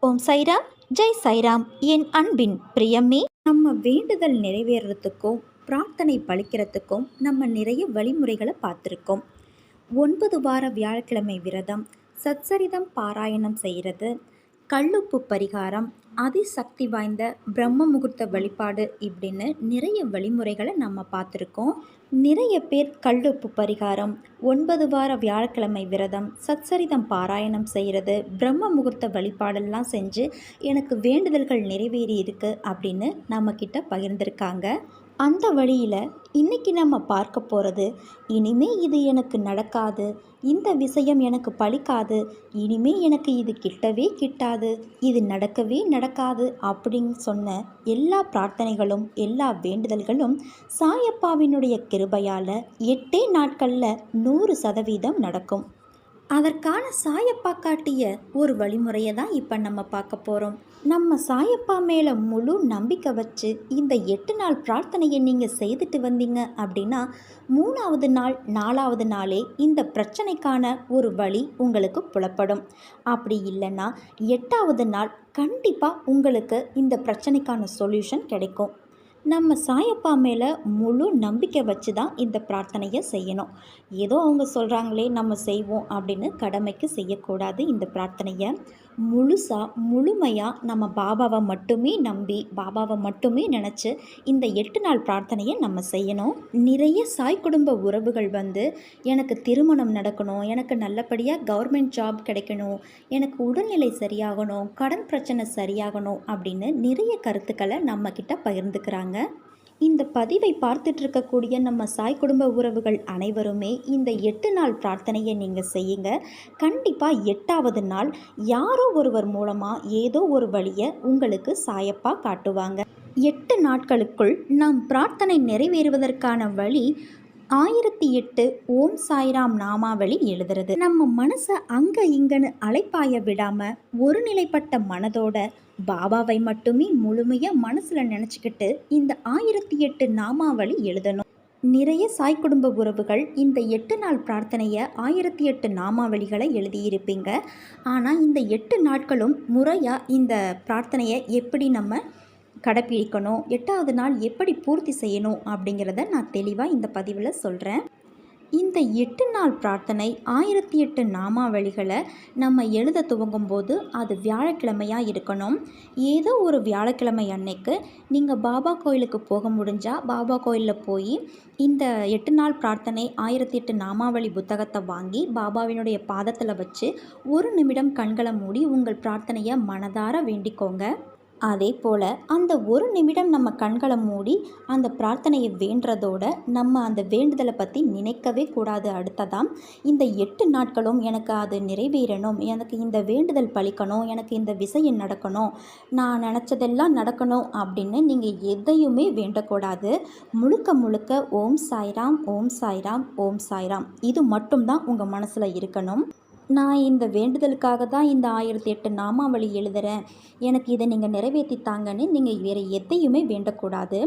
ஓம் சைராம், ஜெய் சைராம். என் அன்பின் பிரியமே, நம்ம வேண்டுதல் நிறைவேறத்துக்கும் பிரார்த்தனை பலிக்கிறதுக்கும் நம்ம நிறைய வழிமுறைகளை பார்த்துருக்கோம். 9 வார வியாழக்கிழமை விரதம், சச்சரிதம் பாராயணம் செய்கிறது, கல்லுப்பு பரிகாரம், அதிசக்தி வாய்ந்த பிரம்ம முகூர்த்த வழிபாடு இப்படின்னு நிறைய வழிமுறைகளை நம்ம பார்த்துருக்கோம். நிறைய பேர் கல்லுப்பு பரிகாரம், 9 வார வியாழக்கிழமை விரதம், சச்சரிதம் பாராயணம் செய்கிறது, பிரம்ம முகூர்த்த வழிபாடெல்லாம் செஞ்சு எனக்கு வேண்டுதல்கள் நிறைவேறி இருக்கு அப்படின்னு நம்மக்கிட்ட பகிர்ந்திருக்காங்க. அந்த வழியில் இன்றைக்கி நம்ம பார்க்க போகிறது, இனிமே இது எனக்கு நடக்காது, இந்த விஷயம் எனக்கு பலிக்காது, இனிமே எனக்கு இது கிட்டவே கிட்டாது, இது நடக்கவே நடக்காது அப்படின்னு சொன்ன எல்லா பிரார்த்தனைகளும் எல்லா வேண்டுதல்களும் சாயப்பாவினுடைய கிருபையால் 8 நாட்களில் 100% நடக்கும். அதற்கான சாயப்பா காட்டிய ஒரு வழிமுறையை தான் இப்போ நம்ம பார்க்க போகிறோம். நம்ம சாயப்பா மேலே முழு நம்பிக்கை வச்சு இந்த 8 நாள் பிரார்த்தனையை நீங்கள் செய்துட்டு வந்தீங்க அப்படின்னா 3ஆவது நாள் 4ஆவது நாளே இந்த பிரச்சனைக்கான ஒரு வழி உங்களுக்கு புலப்படும். அப்படி இல்லைன்னா 8ஆவது நாள் கண்டிப்பாக உங்களுக்கு இந்த பிரச்சனைக்கான சொல்யூஷன் கிடைக்கும். நம்ம சாயப்பா மேலே முழு நம்பிக்கை வச்சு தான் இந்த பிரார்த்தனையை செய்யணும். ஏதோ அவங்க சொல்கிறாங்களே நம்ம செய்வோம் அப்படின்னு கடமைக்கு செய்யக்கூடாது. இந்த பிரார்த்தனையை முழுமையாக நம்ம பாபாவை மட்டுமே நம்பி பாபாவை மட்டுமே நினச்சி இந்த 8 நாள் பிரார்த்தனையை நம்ம செய்யணும். நிறைய சாய் குடும்ப உறவுகள் எனக்கு திருமணம் நடக்கணும், எனக்கு நல்லபடியாக கவர்மெண்ட் ஜாப் கிடைக்கணும், எனக்கு உடல்நிலை சரியாகணும், கடன் பிரச்சனை சரியாகணும் அப்படின்னு நிறைய கருத்துக்களை நம்மக்கிட்ட பகிர்ந்துக்கிறாங்க. இந்த பதிவை பார்த்துட்டு இருக்கக்கூடிய நம்ம சாய் குடும்ப உறவுகள் அனைவருமே இந்த 8 நாள் பிரார்த்தனையை நீங்கள் செய்யுங்க. கண்டிப்பாக 8ஆவது நாள் யாரோ ஒருவர் மூலமாக ஏதோ ஒரு வழியை உங்களுக்கு சாயப்பா காட்டுவாங்க. 8 நாட்களுக்குள் நாம் பிரார்த்தனை நிறைவேறுவதற்கான வழி 1008 ஓம் சாய்ராம் நாமாவளி எழுதுறது. நம்ம மனசை அங்கே இங்கன்னு அலைப்பாய விடாமல் ஒரு நிலைப்பட்ட மனதோட பாபாவை மட்டுமே முழுமையாக மனசில் நினச்சிக்கிட்டு இந்த 1008 நாமாவளி எழுதணும். நிறைய சாய் குடும்ப உறவுகள் இந்த 8 நாள் பிரார்த்தனையை 1008 நாமாவளிகளை எழுதியிருப்பீங்க. ஆனால் இந்த 8 நாட்களும் முறையாக இந்த பிரார்த்தனையை எப்படி நம்ம கடைப்பிடிக்கணும், 8ஆவது நாள் எப்படி பூர்த்தி செய்யணும் அப்படிங்கிறத நான் தெளிவாக இந்த பதிவில் சொல்கிறேன். இந்த 8 நாள் பிரார்த்தனை 1008 நாமாவளிகளை நம்ம எழுத துவங்கும்போது அது வியாழக்கிழமையாக இருக்கணும். ஏதோ ஒரு வியாழக்கிழமை அன்னைக்கு நீங்கள் பாபா கோயிலுக்கு போக முடிஞ்சால் பாபா கோயிலில் போய் இந்த 8 நாள் பிரார்த்தனை 1008 நாமாவளி புத்தகத்தை வாங்கி பாபாவினுடைய பாதத்தில் வச்சு 1 நிமிடம் கண்களை மூடி உங்கள் பிரார்த்தனையை மனதார வேண்டிக்கோங்க. அதே போல் அந்த 1 நிமிடம் நம்ம கண்களை மூடி அந்த பிரார்த்தனையை வேண்டுறதோட நம்ம அந்த வேண்டுதலை பற்றி நினைக்கவே கூடாது. அடுத்ததான் இந்த 8 நாட்களும் எனக்கு அது நிறைவேறணும், எனக்கு இந்த வேண்டுதல் பலிக்கணும், எனக்கு இந்த விஷயம் நடக்கணும், நான் நினச்சதெல்லாம் நடக்கணும் அப்படின்னு நீங்கள் எதையுமே வேண்டக்கூடாது. முழுக்க முழுக்க ஓம் சாய்ராம், ஓம் சாய்ராம், ஓம் சாய்ராம் இது மட்டும்தான் உங்கள் மனசில் இருக்கணும். நான் இந்த வேண்டுதலுக்காக தான் இந்த 1008 நாமாவளி எழுதுகிறேன், எனக்கு இதை நீங்கள் நிறைவேற்றித்தாங்கன்னு நீங்கள் வேறு எதையுமே வேண்டக்கூடாது.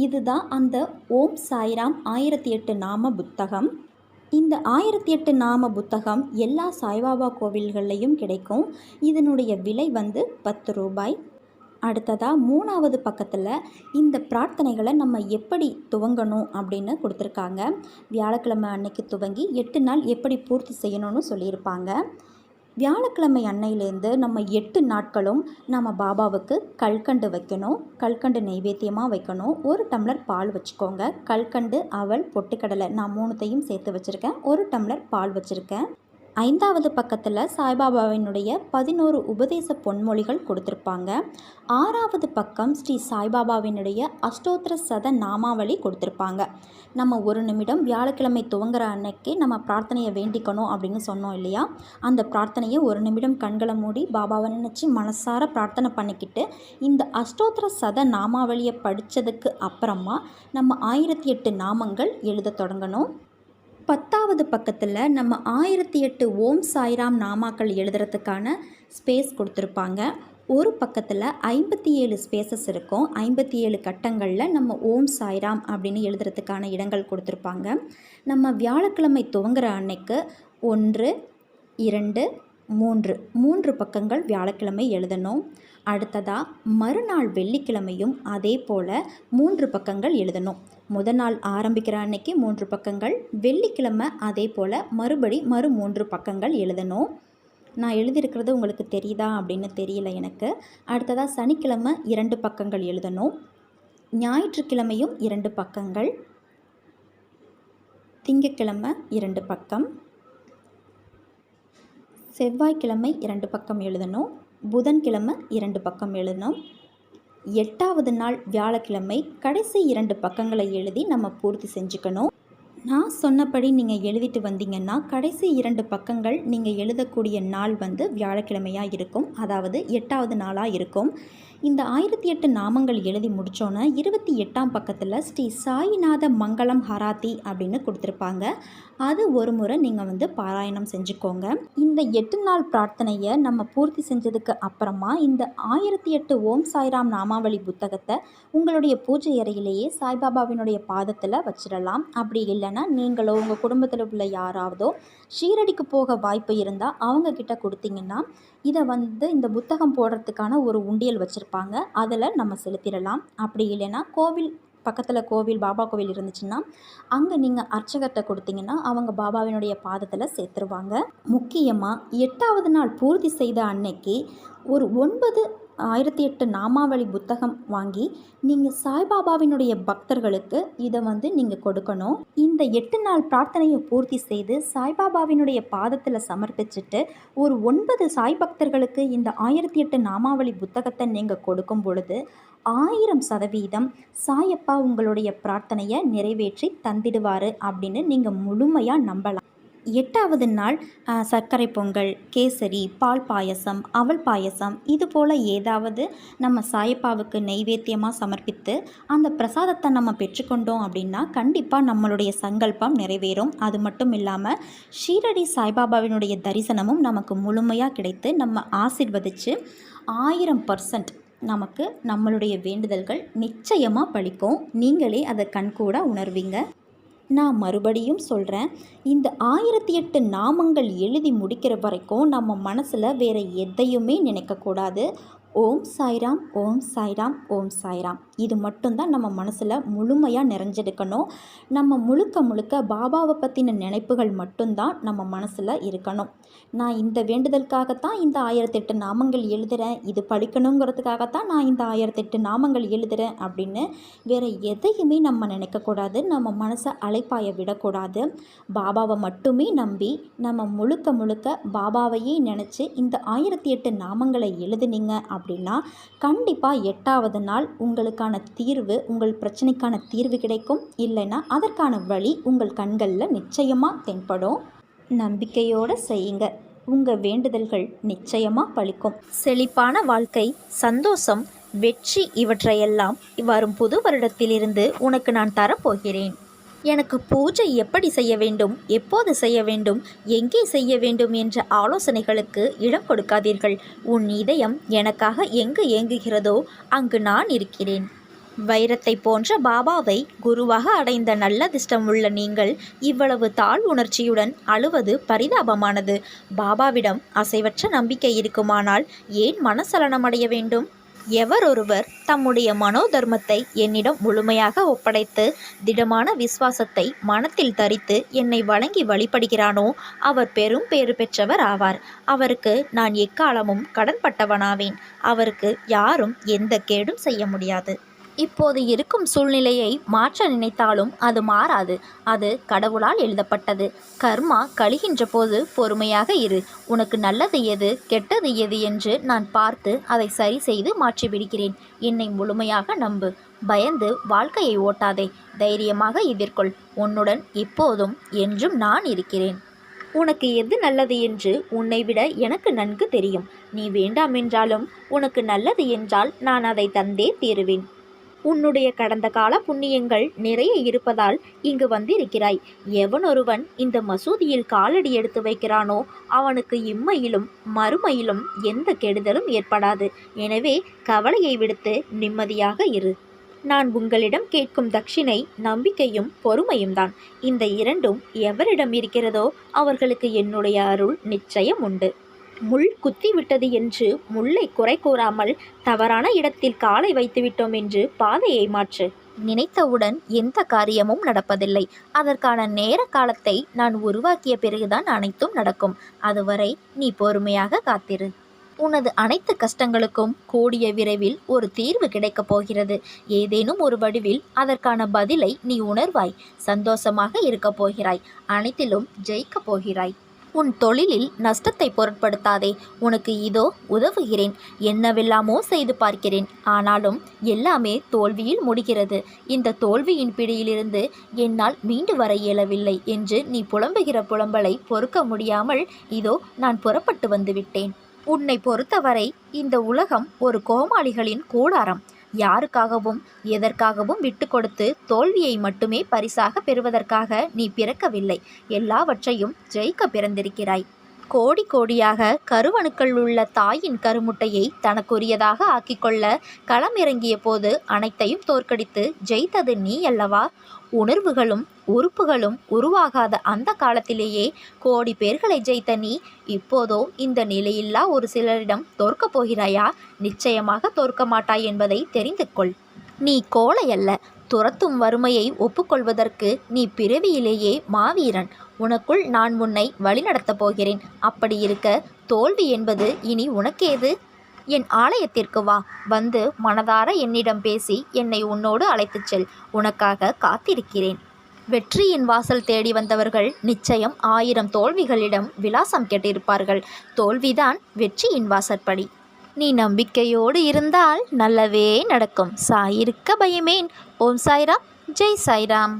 இதுதான் அந்த ஓம் சாய்ராம் 1008 நாம புத்தகம். இந்த 1008 நாம புத்தகம் எல்லா சாய்பாபா கோவில்கள்லையும் கிடைக்கும். இதனுடைய விலை 10 ரூபாய். அடுத்ததாக 3ஆவது பக்கத்தில் இந்த பிரார்த்தனைகளை நம்ம எப்படி துவங்கணும் அப்படின்னு கொடுத்துருக்காங்க. வியாழக்கிழமை அன்னைக்கு துவங்கி 8 நாள் எப்படி பூர்த்தி செய்யணும்னு சொல்லியிருப்பாங்க. வியாழக்கிழமை அன்னையிலேருந்து நம்ம 8 நாட்களும் நம்ம பாபாவுக்கு கல்கண்டு வைக்கணும். கல்கண்டு நைவேத்தியமாக வைக்கணும். 1 டம்ளர் பால் வச்சுக்கோங்க. கல்கண்டு, அவல், பொட்டுக்கடலை நான் 3த்தையும் சேர்த்து வச்சுருக்கேன். 1 டம்ளர் பால் வச்சுருக்கேன். 5ஆவது பக்கத்தில் சாய்பாபாவினுடைய 11 உபதேச பொன்மொழிகள் கொடுத்துருப்பாங்க. 6ஆவது பக்கம் ஸ்ரீ சாய்பாபாவினுடைய அஷ்டோத்திர சத நாமாவளி கொடுத்துருப்பாங்க. நம்ம 1 நிமிடம் வியாழக்கிழமை துவங்குற அன்னைக்கு நம்ம பிரார்த்தனையை வேண்டிக்கணும் அப்படின்னு சொன்னோம் இல்லையா, அந்த பிரார்த்தனையை 1 நிமிடம் கண்களை மூடி பாபாவை நினச்சி மனசார பிரார்த்தனை பண்ணிக்கிட்டு இந்த அஷ்டோத்திர சத நாமாவளியை படித்ததுக்கு அப்புறமா நம்ம 1008 நாமங்கள் எழுத தொடங்கணும். 10ஆவது பக்கத்தில் நம்ம 1008 ஓம் சாய்ராம் நாமாக்கள் எழுதுறதுக்கான ஸ்பேஸ் கொடுத்துருப்பாங்க. ஒரு பக்கத்தில் 57 ஸ்பேசஸ் இருக்கும். 57 கட்டங்களில் நம்ம ஓம் சாய்ராம் அப்படின்னு எழுதுறதுக்கான இடங்கள் கொடுத்துருப்பாங்க. நம்ம வியாழக்கிழமை துவங்குற அன்னைக்கு 1, 2, மூன்று பக்கங்கள் வியாழக்கிழமை எழுதணும். அடுத்ததாக மறுநாள் வெள்ளிக்கிழமையும் அதே போல் 3 பக்கங்கள் எழுதணும். முதல் நாள் ஆரம்பிக்கிற அன்னைக்கு 3 பக்கங்கள், வெள்ளிக்கிழமை அதே போல் மறு 3 பக்கங்கள் எழுதணும். நான் எழுதியிருக்கிறது உங்களுக்கு தெரியுதா அப்படின்னு தெரியல எனக்கு. அடுத்ததாக சனிக்கிழமை 2 பக்கங்கள் எழுதணும். ஞாயிற்றுக்கிழமையும் 2 பக்கங்கள், திங்கட்கிழமை 2 பக்கம், செவ்வாய்க்கிழமை 2 பக்கம் எழுதணும். புதன்கிழமை 2 பக்கம் எழுதணும். 8வது நாள் வியாழக்கிழமை கடைசி 2 பக்கங்களை எழுதி நம்ம பூர்த்தி செஞ்சுக்கணும். நான் சொன்னபடி நீங்கள் எழுதிட்டு வந்தீங்கன்னா கடைசி 2 பக்கங்கள் நீங்கள் எழுதக்கூடிய நாள் வியாழக்கிழமையாக இருக்கும். அதாவது 8வது நாளாக இருக்கும். இந்த 1008 நாமங்கள் எழுதி முடித்தோன்னே 28ஆம் பக்கத்தில் ஸ்ரீ சாயிநாத மங்களம் ஹராத்தி அப்படின்னு கொடுத்துருப்பாங்க. அது ஒரு முறை நீங்கள் பாராயணம் செஞ்சுக்கோங்க. இந்த 8 நாள் பிரார்த்தனையை நம்ம பூர்த்தி செஞ்சதுக்கு அப்புறமா இந்த 1008 ஓம் சாய்ராம் நாமாவளி புத்தகத்தை உங்களுடைய பூஜை அறையிலேயே சாய்பாபாவினுடைய பாதத்தில் வச்சிடலாம். அப்படி இல்லைன்னா நீங்களோ உங்கள் குடும்பத்தில் உள்ள யாராவதோ ஷீரடிக்கு போக வாய்ப்பு இருந்தால் அவங்கக்கிட்ட கொடுத்தீங்கன்னா இதை இந்த புத்தகம் போடுறதுக்கான ஒரு உண்டியல் வச்சுருப்பாங்க, அதில் நம்ம செலுத்திடலாம். அப்படி இல்லைன்னா பக்கத்தில் கோவில் பாபா கோவில் இருந்துச்சுன்னா அங்கே நீங்கள் அர்ச்சகர்கிட்ட கொடுத்தீங்கன்னா அவங்க பாபாவினுடைய பாதத்தில் சேர்த்துருவாங்க. முக்கியமாக 8வது நாள் பூர்த்தி செய்த அன்னைக்கு ஒரு 1008 நாமாவளி புத்தகம் வாங்கி நீங்கள் சாய்பாபாவினுடைய பக்தர்களுக்கு இதை நீங்கள் கொடுக்கணும். இந்த 8 நாள் பிரார்த்தனையை பூர்த்தி செய்து சாய்பாபாவினுடைய பாதத்தில் சமர்ப்பிச்சுட்டு ஒரு 9 சாய் பக்தர்களுக்கு இந்த 1008 நாமாவளி புத்தகத்தை நீங்கள் கொடுக்கும் பொழுது 1000% சாயப்பா உங்களுடைய பிரார்த்தனையை நிறைவேற்றி தந்திடுவார் அப்படின்னு நீங்கள் முழுமையாக நம்பலாம். 8வது நாள் சர்க்கரை பொங்கல், கேசரி, பால் பாயசம், அவல் பாயசம் இது போல் ஏதாவது நம்ம சாயப்பாவுக்கு நெய்வேத்தியமாக சமர்ப்பித்து அந்த பிரசாதத்தை நம்ம பெற்றுக்கொண்டோம் அப்படின்னா கண்டிப்பாக நம்மளுடைய சங்கல்பம் நிறைவேறும். அது மட்டும் இல்லாமல் ஷீரடி சாய்பாபாவினுடைய தரிசனமும் நமக்கு முழுமையாக கிடைத்து நம்ம ஆசீர்வதித்து 1000% நமக்கு நம்மளுடைய வேண்டுதல்கள் நிச்சயமாக பலிக்கும். நீங்களே அதை கண்கூட உணர்வீங்க. நான் மறுபடியும் சொல்கிறேன், இந்த 1008 நாமங்கள் எழுதி முடிக்கிற வரைக்கும் நம்ம மனசில் வேறு எதையுமே நினைக்கக்கூடாது. ஓம் சாய்ராம், ஓம் சாய்ராம், ஓம் சாய்ராம் இது மட்டும்தான் நம்ம மனசில் முழுமையாக நிறைஞ்செடுக்கணும். நம்ம முழுக்க பாபாவை பற்றின நினைப்புகள் மட்டும்தான் நம்ம மனசில் இருக்கணும். நான் இந்த வேண்டுதலுக்காகத்தான் இந்த 1008 நாமங்கள் எழுதுகிறேன், இது படிக்கணுங்கிறதுக்காகத்தான் நான் இந்த 1008 நாமங்கள் எழுதுகிறேன் அப்படின்னு வேறு எதையுமே நம்ம நினைக்கக்கூடாது. நம்ம மனசை அலைப்பாய விடக்கூடாது. பாபாவை மட்டுமே நம்பி நம்ம முழுக்க பாபாவையே நினச்சி இந்த 1008 நாமங்களை எழுதுனீங்க அப்படின்னா கண்டிப்பாக 8வது நாள் உங்களுக்கான தீர்வு, உங்கள் பிரச்சனைக்கான தீர்வு கிடைக்கும். இல்லைன்னா அதற்கான வழி உங்கள் கண்களில் நிச்சயமாக தென்படும். நம்பிக்கையோடு செய்யுங்க, உங்கள் வேண்டுதல்கள் நிச்சயமாக பலிக்கும். செழிப்பான வாழ்க்கை, சந்தோஷம், வெற்றி இவற்றையெல்லாம் வரும் புது வருடத்திலிருந்து உனக்கு நான் தரப்போகிறேன். எனக்கு பூஜை எப்படி செய்ய வேண்டும், எப்போது செய்ய வேண்டும், எங்கே செய்ய வேண்டும் என்ற ஆலோசனைகளுக்கு இடம் கொடுக்காதீர்கள். உன் இதயம் எனக்காக எங்கு ஏங்குகிறதோ அங்கு நான் இருக்கிறேன். வைரத்தை போன்ற பாபாவை குருவாக அடைந்த நல்லதிஷ்டம் உள்ள நீங்கள் இவ்வளவு தாழ் உணர்ச்சியுடன் அழுவது பரிதாபமானது. பாபாவிடம் அசைவற்ற நம்பிக்கை இருக்குமானால் ஏன் மனசலனமடைய வேண்டும்? எவரொருவர் தம்முடைய மனோதர்மத்தை என்னிடம் முழுமையாக ஒப்படைத்து திடமான விசுவாசத்தை மனத்தில் தரித்து என்னை வணங்கி வழிபடுகிறானோ அவர் பெரும் பேறு பெற்றவர் ஆவார். அவருக்கு நான் எக்காலமும் கடன்பட்டவனாவேன். அவருக்கு யாரும் எந்த கேடும் செய்ய முடியாது. இப்போது இருக்கும் சூழ்நிலையை மாற்ற நினைத்தாலும் அது மாறாது. அது கடவுளால் எழுதப்பட்டது. கர்மா கழிகின்ற போது பொறுமையாக இரு. உனக்கு நல்லது எது, கெட்டது எது என்று நான் பார்த்து அதை சரி செய்து மாற்றிவிடுகிறேன். என்னை முழுமையாக நம்பு. பயந்து வாழ்க்கையை ஓட்டாதே. தைரியமாக எதிர்கொள். உன்னுடன் இப்போதும் என்றும் நான் இருக்கிறேன். உனக்கு எது நல்லது என்று உன்னை விட எனக்கு நன்கு தெரியும். நீ வேண்டாம் என்றாலும் உனக்கு நல்லது என்றால் நான் அதை தந்தே தீருவேன். உன்னுடைய கடந்த கால புண்ணியங்கள் நிறைய இருப்பதால் இங்கு வந்திருக்கிறாய். எவனொருவன் இந்த மசூதியில் காலடி எடுத்து வைக்கிறானோ அவனுக்கு இம்மையிலும் மறுமையிலும் எந்த கெடுதலும் ஏற்படாது. எனவே கவலையை விடுத்து நிம்மதியாக இரு. நான் உங்களிடம் கேட்கும் தட்சிணை நம்பிக்கையும் பொறுமையும் தான். இந்த இரண்டும் எவரிடம் இருக்கிறதோ அவர்களுக்கு என்னுடைய அருள் நிச்சயம் உண்டு. முள் குத்திவிட்டது என்று முள்ளை குறை கூறாமல் தவறான இடத்தில் காலை வைத்துவிட்டோம் என்று பாதையை மாற்று. நினைத்தவுடன் எந்த காரியமும் நடப்பதில்லை. அதற்கான நேர காலத்தை நான் உருவாக்கிய பிறகுதான் அனைத்தும் நடக்கும். அதுவரை நீ பொறுமையாக காத்திரு. உனது அனைத்து கஷ்டங்களுக்கும் கூடிய விரைவில் ஒரு தீர்வு கிடைக்கப் போகிறது. ஏதேனும் ஒரு வடிவில் அதற்கான பதிலை நீ உணர்வாய். சந்தோஷமாக இருக்கப் போகிறாய். அனைத்திலும் ஜெயிக்கப் போகிறாய். உன் தொழிலில் நஷ்டத்தை பொருட்படுத்தாதே. உனக்கு இதோ உதவுகிறேன். என்னவெல்லாமோ செய்து பார்க்கிறேன். ஆனாலும் எல்லாமே தோல்வியில் முடிகிறது. இந்த தோல்வியின் பிடியிலிருந்து என்னால் மீண்டு வர இயலவில்லை என்று நீ புலம்புகிற புலம்பலை பொறுக்க முடியாமல் இதோ நான் புறப்பட்டு வந்துவிட்டேன். உன்னை பொறுத்தவரை இந்த உலகம் ஒரு கோமாளிகளின் கூடாரம். யாருக்காகவும் எதற்காகவும் விட்டு கொடுத்து தோல்வியை மட்டுமே பரிசாக பெறுவதற்காக நீ பிறக்கவில்லை. எல்லாவற்றையும் ஜெயிக்க பிறந்திருக்கிறாய். கோடி கோடியாக கருவணுக்கள் உள்ள தாயின் கருமுட்டையை தனக்குரியதாக ஆக்கிக்கொள்ள களமிறங்கிய போது அனைத்தையும் தோற்கடித்து ஜெயித்தது நீ அல்லவா? உணர்வுகளும் உறுப்புகளும் உருவாகாத அந்த காலத்திலேயே கோடி பேர்களை ஜெயித்த நீ இப்போதோ இந்த நிலையில்லா ஒரு சிலரிடம் தோற்கப் போகிறாயா? நிச்சயமாக தோற்க மாட்டாய் என்பதை தெரிந்து கொள். நீ கோழை அல்ல. துரத்தும் வறுமையை ஒப்புக்கொள்வதற்கு நீ பிறவியிலேயே மாவீரன். உனக்குள் நான் உன்னை வழிநடத்தப் போகிறேன். அப்படி இருக்க தோல்வி என்பது இனி உனக்கேது? என் ஆலயத்திற்கு வா. வந்து மனதார என்னிடம் பேசி என்னை உன்னோடு அழைத்துச் செல். உனக்காக காத்திருக்கிறேன். வெற்றியின் வாசல் தேடி வந்தவர்கள் நிச்சயம் 1000 தோல்விகளிடம் விலாசம் கேட்டிருப்பார்கள். தோல்விதான் வெற்றியின் வாசற்படி. நீ நம்பிக்கையோடு இருந்தால் நல்லவே நடக்கும். சாயிருக்க பயமேன். ஓம் சாய்ராம். ஜெய் சாய்ராம்.